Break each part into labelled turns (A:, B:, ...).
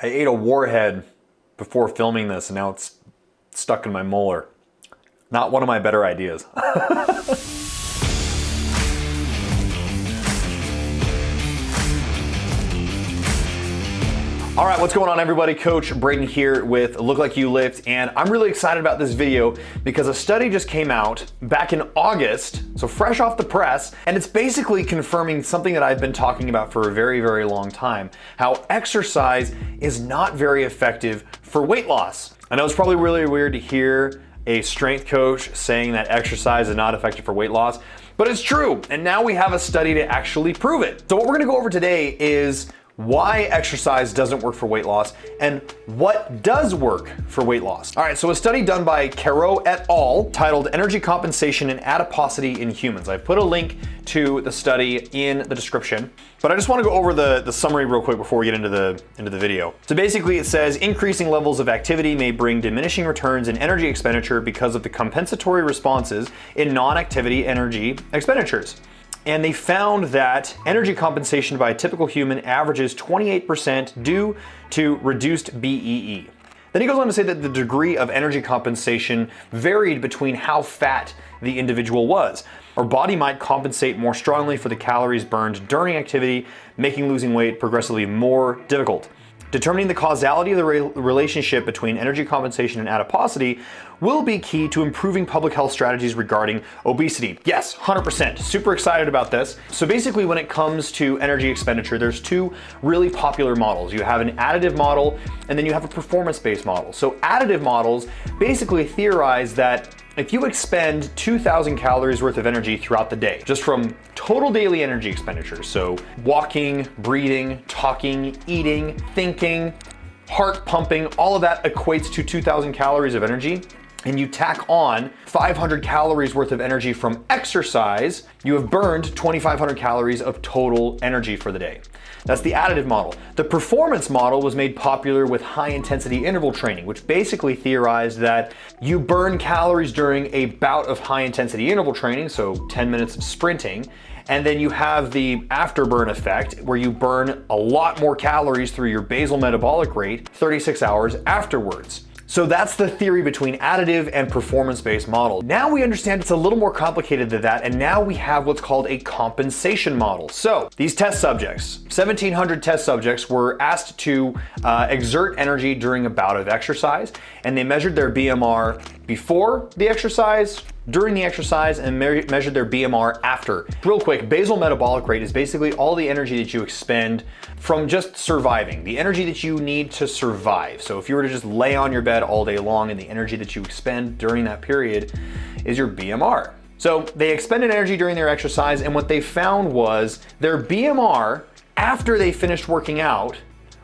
A: I ate a warhead before filming this and now it's stuck in my molar. Not one of my better ideas. All right, what's going on everybody? Coach Braden here with Look Like You Lift, and I'm really excited about this video because a study just came out back in August, so fresh off the press, and it's basically confirming something that I've been talking about for a very, very long time, how exercise is not very effective for weight loss. I know it's probably really weird to hear a strength coach saying that exercise is not effective for weight loss, but it's true, and now we have a study to actually prove it. So what we're gonna go over today is why exercise doesn't work for weight loss and what does work for weight loss. All right, so a study done by Caro et al. Titled Energy Compensation and Adiposity in Humans. I've put a link to the study in the description, but I just want to go over the summary real quick before we get into the video. So basically it says increasing levels of activity may bring diminishing returns in energy expenditure because of the compensatory responses in non-activity energy expenditures. And they found that energy compensation by a typical human averages 28% due to reduced BEE. Then he goes on to say that the degree of energy compensation varied between how fat the individual was. Our body might compensate more strongly for the calories burned during activity, making losing weight progressively more difficult. Determining the causality of the relationship between energy compensation and adiposity will be key to improving public health strategies regarding obesity. Yes, 100%. Super excited about this. So basically when it comes to energy expenditure, there's two really popular models. You have an additive model and then you have a performance-based model. So additive models basically theorize that if you expend 2,000 calories worth of energy throughout the day, just from total daily energy expenditure, so walking, breathing, talking, eating, thinking, heart pumping, all of that equates to 2,000 calories of energy, and you tack on 500 calories worth of energy from exercise, you have burned 2,500 calories of total energy for the day. That's the additive model. The performance model was made popular with high intensity interval training, which basically theorized that you burn calories during a bout of high intensity interval training, so 10 minutes of sprinting, and then you have the afterburn effect where you burn a lot more calories through your basal metabolic rate 36 hours afterwards. So that's the theory between additive and performance-based model. Now we understand it's a little more complicated than that, and now we have what's called a compensation model. So these test subjects, 1,700 test subjects, were asked to exert energy during a bout of exercise, and they measured their BMR before the exercise, during the exercise, and measured their BMR after. Real quick, basal metabolic rate is basically all the energy that you expend from just surviving, the energy that you need to survive. So if you were to just lay on your bed all day long, and the energy that you expend during that period is your BMR. So they expended energy during their exercise, and what they found was their BMR after they finished working out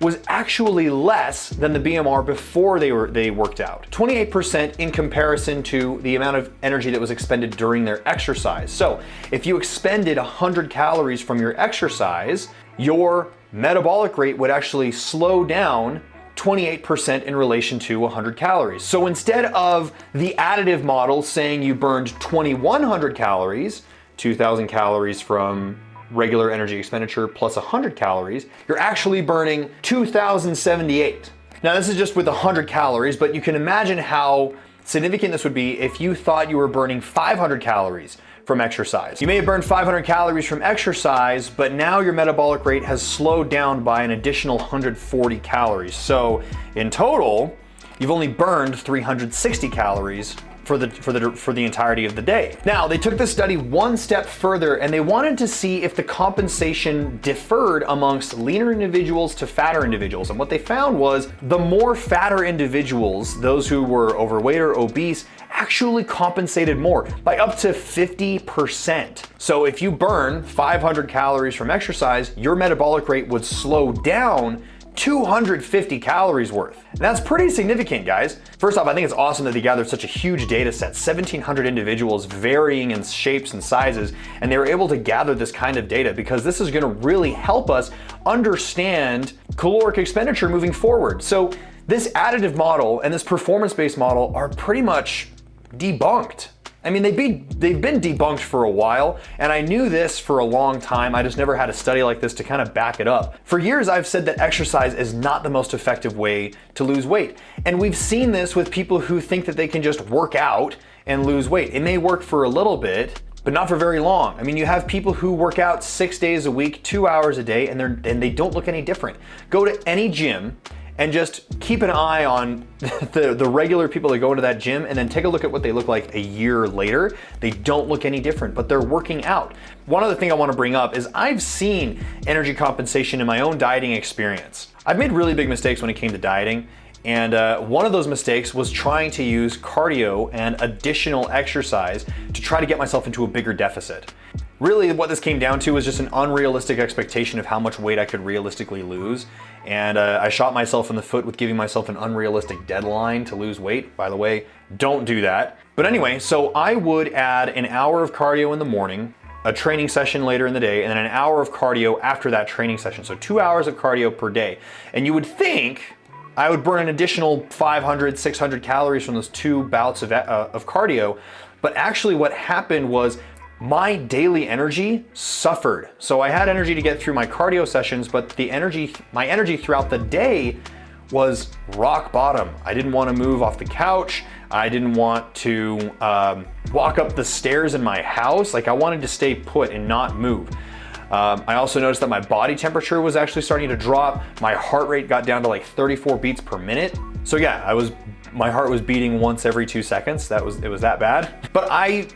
A: was actually less than the BMR before they worked out. 28% in comparison to the amount of energy that was expended during their exercise. So if you expended 100 calories from your exercise, your metabolic rate would actually slow down 28% in relation to 100 calories. So instead of the additive model saying you burned 2,100 calories, 2,000 calories from regular energy expenditure plus 100 calories, you're actually burning 2,078. Now this is just with 100 calories, but you can imagine how significant this would be if you thought you were burning 500 calories from exercise. You may have burned 500 calories from exercise, but now your metabolic rate has slowed down by an additional 140 calories. So in total, you've only burned 360 calories for the entirety of the day. Now, they took this study one step further and they wanted to see if the compensation differed amongst leaner individuals to fatter individuals. And what they found was the more fatter individuals, those who were overweight or obese, actually compensated more by up to 50%. So if you burn 500 calories from exercise, your metabolic rate would slow down 250 calories worth. And that's pretty significant, guys. First off, I think it's awesome that they gathered such a huge data set, 1,700 individuals varying in shapes and sizes, and they were able to gather this kind of data because this is gonna really help us understand caloric expenditure moving forward. So this additive model and this performance-based model are pretty much debunked. I mean, they've been debunked for a while, and I knew this for a long time. I just never had a study like this to kind of back it up. For years, I've said that exercise is not the most effective way to lose weight. And we've seen this with people who think that they can just work out and lose weight. It may work for a little bit, but not for very long. I mean, you have people who work out 6 days a week, 2 hours a day, and they don't look any different. Go to any gym and just keep an eye on the regular people that go into that gym, and then take a look at what they look like a year later. They don't look any different, but they're working out. One other thing I want to bring up is I've seen energy compensation in my own dieting experience. I've made really big mistakes when it came to dieting, and one of those mistakes was trying to use cardio and additional exercise to try to get myself into a bigger deficit. Really, what this came down to was just an unrealistic expectation of how much weight I could realistically lose. And I shot myself in the foot with giving myself an unrealistic deadline to lose weight. By the way, don't do that. But anyway, so I would add an hour of cardio in the morning, a training session later in the day, and then an hour of cardio after that training session. So 2 hours of cardio per day. And you would think I would burn an additional 500, 600 calories from those 2 bouts of cardio. But actually what happened was my daily energy suffered. So I had energy to get through my cardio sessions, but my energy throughout the day was rock bottom. I didn't want to move off the couch. I didn't want to walk up the stairs in my house. Like, I wanted to stay put and not move. I also noticed that my body temperature was actually starting to drop. My heart rate got down to like 34 beats per minute. So yeah, my heart was beating once every 2 seconds. It was that bad. But I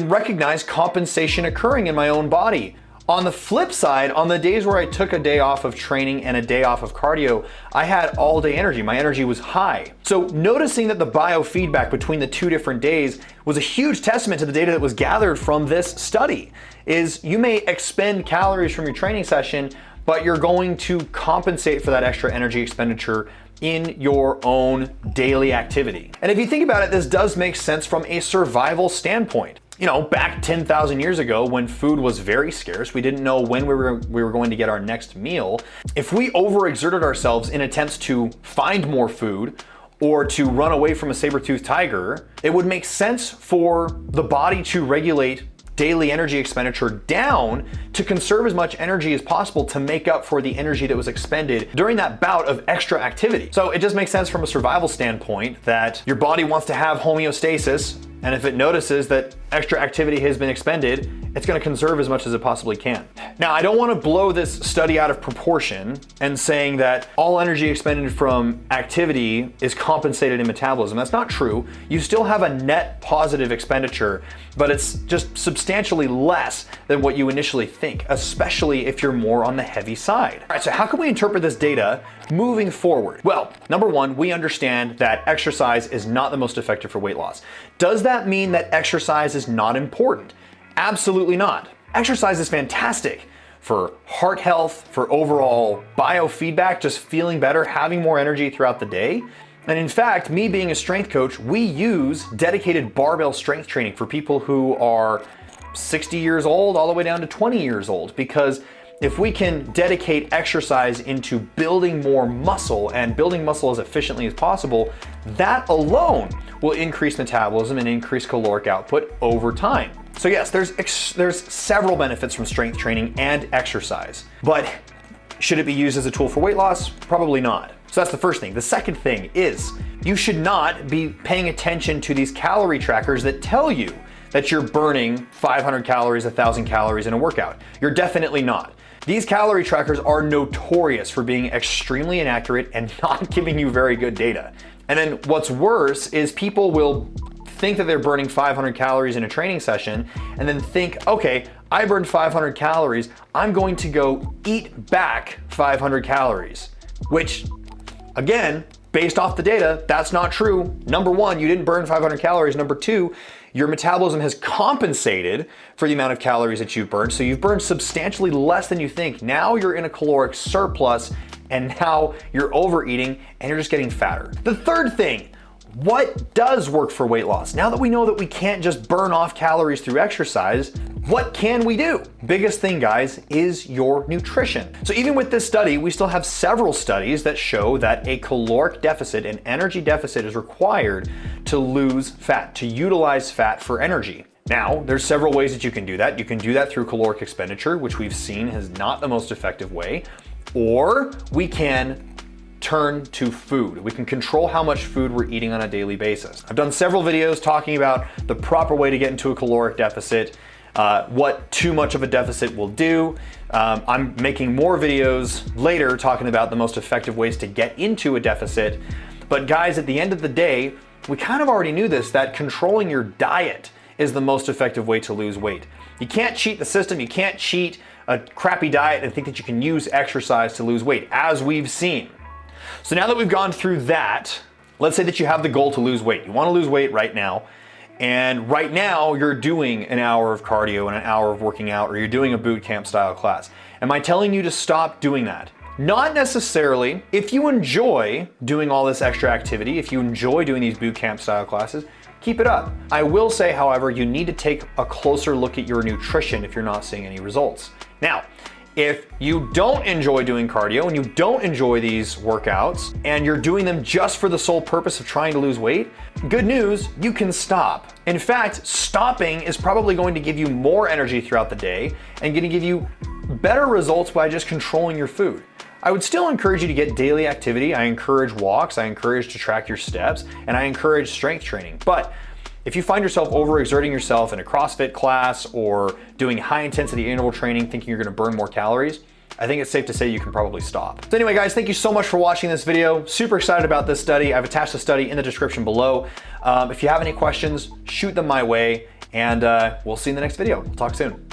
A: recognized compensation occurring in my own body. On the flip side, on the days where I took a day off of training and a day off of cardio, I had all day energy. My energy was high. So noticing that the biofeedback between the 2 different days was a huge testament to the data that was gathered from this study. Is you may expend calories from your training session, but you're going to compensate for that extra energy expenditure in your own daily activity. And if you think about it, this does make sense from a survival standpoint. You know, back 10,000 years ago when food was very scarce, we didn't know when we were going to get our next meal. If we overexerted ourselves in attempts to find more food or to run away from a saber-toothed tiger, it would make sense for the body to regulate daily energy expenditure down to conserve as much energy as possible to make up for the energy that was expended during that bout of extra activity. So it just makes sense from a survival standpoint that your body wants to have homeostasis, and if it notices that extra activity has been expended, it's going to conserve as much as it possibly can. Now, I don't want to blow this study out of proportion and saying that all energy expended from activity is compensated in metabolism. That's not true. You still have a net positive expenditure, but it's just substantially less than what you initially think, especially if you're more on the heavy side. All right, so how can we interpret this data moving forward? Well, number one, we understand that exercise is not the most effective for weight loss. Does that mean that exercise is not important? Absolutely not. Exercise is fantastic for heart health, for overall biofeedback, just feeling better, having more energy throughout the day. And in fact, me being a strength coach, we use dedicated barbell strength training for people who are 60 years old all the way down to 20 years old, because if we can dedicate exercise into building more muscle and building muscle as efficiently as possible, that alone will increase metabolism and increase caloric output over time. So yes, there's several benefits from strength training and exercise, but should it be used as a tool for weight loss? Probably not. So that's the first thing. The second thing is you should not be paying attention to these calorie trackers that tell you that you're burning 500 calories, 1,000 calories in a workout. You're definitely not. These calorie trackers are notorious for being extremely inaccurate and not giving you very good data. And then what's worse is people will think that they're burning 500 calories in a training session and then think, okay, I burned 500 calories, I'm going to go eat back 500 calories, which again, based off the data, that's not true. Number one, you didn't burn 500 calories. Number two, your metabolism has compensated for the amount of calories that you've burned. So you've burned substantially less than you think. Now you're in a caloric surplus and now you're overeating and you're just getting fatter. The third thing, What does work for weight loss? Now that we know that we can't just burn off calories through exercise, what can we do? Biggest thing, guys, is your nutrition. So even with this study, we still have several studies that show that a caloric deficit, an energy deficit, is required to lose fat, to utilize fat for energy. Now, there's several ways that you can do that. You can do that through caloric expenditure, which we've seen is not the most effective way, or we can turn to food. We can control how much food we're eating on a daily basis. I've done several videos talking about the proper way to get into a caloric deficit, what too much of a deficit will do. I'm making more videos later talking about the most effective ways to get into a deficit. But guys, at the end of the day, we kind of already knew this, that controlling your diet is the most effective way to lose weight. You can't cheat the system, you can't cheat a crappy diet and think that you can use exercise to lose weight, as we've seen. So now that we've gone through that, let's say that you have the goal to lose weight. You want to lose weight right now, and right now you're doing an hour of cardio and an hour of working out, or you're doing a boot camp style class. Am I telling you to stop doing that? Not necessarily. If you enjoy doing all this extra activity, if you enjoy doing these boot camp style classes, keep it up. I will say, however, you need to take a closer look at your nutrition if you're not seeing any results. Now, if you don't enjoy doing cardio and you don't enjoy these workouts and you're doing them just for the sole purpose of trying to lose weight, good news, you can stop. In fact, stopping is probably going to give you more energy throughout the day and going to give you better results by just controlling your food. I would still encourage you to get daily activity. I encourage walks, I encourage to track your steps, and I encourage strength training. But if you find yourself overexerting yourself in a CrossFit class or doing high intensity interval training thinking you're gonna burn more calories, I think it's safe to say you can probably stop. So anyway, guys, thank you so much for watching this video. Super excited about this study. I've attached the study in the description below. If you have any questions, shoot them my way, and we'll see you in the next video. We'll talk soon.